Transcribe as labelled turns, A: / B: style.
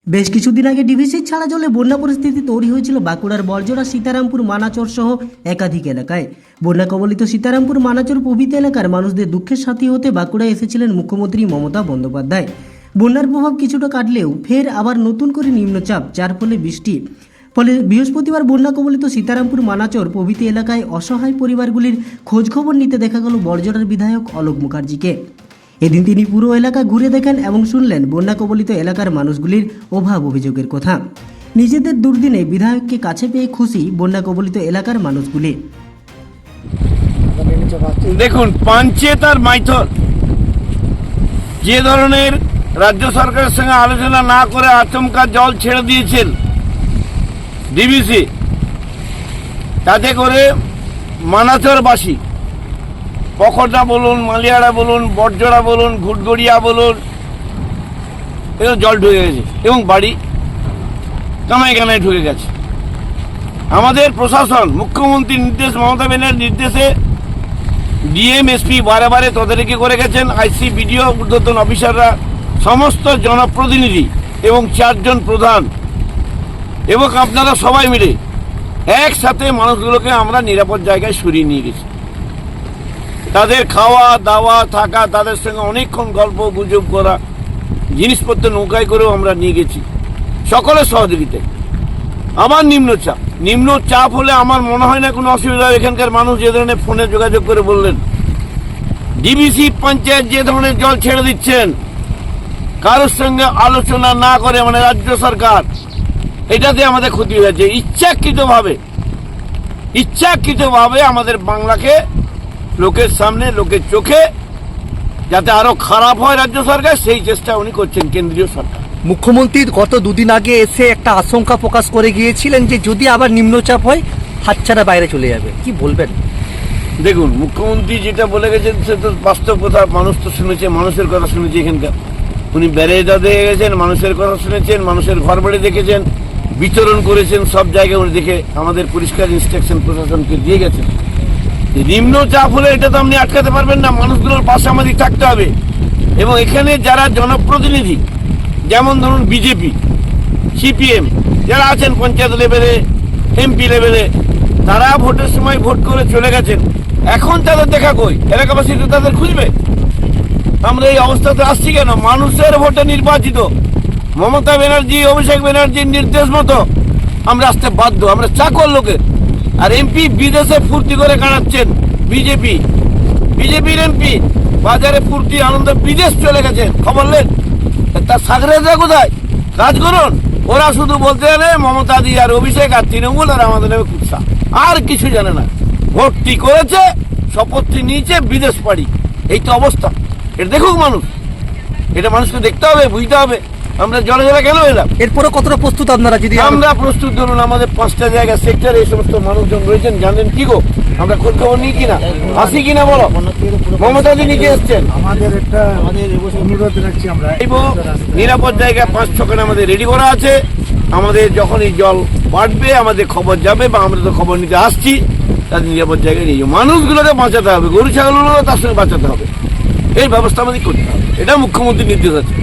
A: বেশ কিছুদিন আগে ডিভিসির ছাড়া জলে বন্যা পরিস্থিতি তৈরি হয়েছিল বাঁকুড়ার বরজোড়া, সীতারামপুর, মানাচর সহ একাধিক এলাকায়। বন্যা কবলিত সীতারামপুর, মানাচর প্রভৃতি এলাকার মানুষদের দুঃখের সাথী হতে বাঁকুড়ায় এসেছিলেন মুখ্যমন্ত্রী মমতা বন্দ্যোপাধ্যায়। বন্যার প্রভাব কিছুটা কাটলেও ফের আবার নতুন করে নিম্নচাপ, যার ফলে বৃহস্পতিবার বন্যা কবলিত সীতারামপুর, মানাচর প্রভৃতি এলাকায় অসহায় পরিবারগুলির খোঁজখবর নিতে দেখা গেল বরজোড়ার বিধায়ক অলোক মুখার্জিকে। এদিন তিনি পুরো এলাকা ঘুরে দেখেন এবং শুনলেন বন্যা কবলিত এলাকার মানুষগুলির অভাব অভিযোগের কথা। নিজেদের দুর্দিনে বিধায়ককে কাছে পেয়ে খুশি বন্যা কবলিত এলাকার মানুষগুলি।
B: দেখুন, পাঞ্চেত আর মাইথর যে ধরনের রাজ্য সরকারের সঙ্গে আলোচনা না করে আচমকা জল ছেড়ে দিয়েছেন ডিভিসি, তাতে করে মানাচরবাসী, পখরদা বলুন, মালিয়াড়া বলুন, বরজোড়া বলুন, ঘুটগড়িয়া বলুন, এগুলো জল ঢুকে গেছে এবং বাড়ি কানায় কানায় ঢুকে গেছে। আমাদের প্রশাসন, মুখ্যমন্ত্রীর নির্দেশ, মমতা ব্যানার্জির নির্দেশে ডিএম, এসপি বারে বারে তদারকি করে গেছেন। আইসি, বিডিও, ঊর্ধ্বতন অফিসাররা, সমস্ত জনপ্রতিনিধি এবং 4 জন প্রধান এবং আপনারা সবাই মিলে একসাথে মানুষগুলোকে আমরা নিরাপদ জায়গায় সরিয়ে নিয়ে গেছি। তাদের খাওয়া দাওয়া, থাকা, তাদের সঙ্গে অনেকক্ষণ গল্প গুজব করা, জিনিসপত্র নৌকায় করেও আমরা নিয়ে গেছি সকলের সহযোগিতায়। আমার নিম্নচাপ হলে আমার মনে হয় না কোনো অসুবিধা। এখানকার মানুষ যে ধরনের ফোনে যোগাযোগ করে বললেন, ডিভিসি পঞ্চায়েত যে ধরনের জল ছেড়ে দিচ্ছেন কারোর সঙ্গে আলোচনা না করে, মানে রাজ্য সরকার, এটাতে আমাদের ক্ষতি হয়েছে। ইচ্ছাকৃতভাবে আমাদের বাংলাকে লোকের সামনে, লোকের চোখে যাতে আরো খারাপ হয় রাজ্য সরকার, সেই চেষ্টা উনি করছেন কেন্দ্রীয় সরকার।
C: মুখ্যমন্ত্রী গত দুদিন আগে এসে একটা আশঙ্কা প্রকাশ করে গিয়েছিলেন যে যদি আবার নিম্নচাপ হয় হাতছাড়া বাইরে চলে যাবে, কি বলবেন?
B: দেখুন, মুখ্যমন্ত্রী যেটা বলে গেছেন সে তো বাস্তব কথা। মানুষ তো শুনেছে, মানুষের কথা শুনেছে। এখানকার উনি ব্যারেজটা দেখে গেছেন, মানুষের কথা শুনেছেন, মানুষের ঘর বাড়ি দেখেছেন, বিচরণ করেছেন, সব জায়গায় উনি দেখে আমাদের পরিষ্কার ইনস্ট্রাকশন প্রশাসনকে দিয়ে গেছেন। নিম্নচাপ হলে এটা তো আপনি আটকাতে পারবেন না, মানুষগুলোর পাশে আমাদের থাকতে হবে। এবং এখানে যারা জনপ্রতিনিধি, যেমন ধরুন বিজেপি, সিপিএম যারা আছেন পঞ্চায়েত লেভেলে, এমপি লেভেলে, তারা ভোটের সময় ভোট করে চলে গেছেন। এখন তাদের দেখা কই? এলাকাবাসী তো তাদের খুঁজবে। আমরা এই অবস্থাতে আসছি কেন? মানুষের ভোটে নির্বাচিত মমতা ব্যানার্জি, অভিষেক ব্যানার্জির নির্দেশ মতো আমরা আসতে বাধ্য। আমরা চাকর লোকের। আর এমপি বিদেশে ফুর্তি করে কাটাচ্ছেন। বিজেপির এমপি বাজারে ফুর্তি আনন্দ বিদেশ চলে গেছেন, খবর নেন। তার সাগরেদা কোথায়? কাজ করুন। ওরা শুধু বলতে জানে মমতা দি আর অভিষেক আর তৃণমূল আর আমাদের নেবে কুৎসা, আর কিছু জানে না। ভর্তি করেছে, শপথটি নিয়েছে, বিদেশ পাড়ি। এই তো অবস্থা। এটা দেখুক মানুষ, এটা মানুষকে দেখতে হবে, বুঝতে হবে আমরা জলে জলে কেন এলাম।
C: এরপরে কতটা প্রস্তুত আপনারা? যদি
B: আমরা প্রস্তুত, ধরুন আমাদের 5টা জায়গা সেক্টরে এই সমস্ত মানুষজন রয়েছেন। জানেন কি গো, আমরা খোঁজ খবর নিই কিনা, আসি কিনা বলো। মমতাজি নিজে এসছেন। আমাদের অনুরোধ রাখছি, আমরা নিরাপদ জায়গা 5-6 আমাদের রেডি করা আছে। আমাদের যখনই জল বাড়বে আমাদের খবর যাবে, বা আমরা তো খবর নিতে আসছি, তাদের নিরাপদ জায়গায় নিয়ে যাবো। মানুষগুলোকে বাঁচাতে হবে, গরু ছাগলগুলো তার সঙ্গে বাঁচাতে হবে। এই ব্যবস্থা আমাদের করতে হবে। এটা মুখ্যমন্ত্রীর নির্দেশ আছে।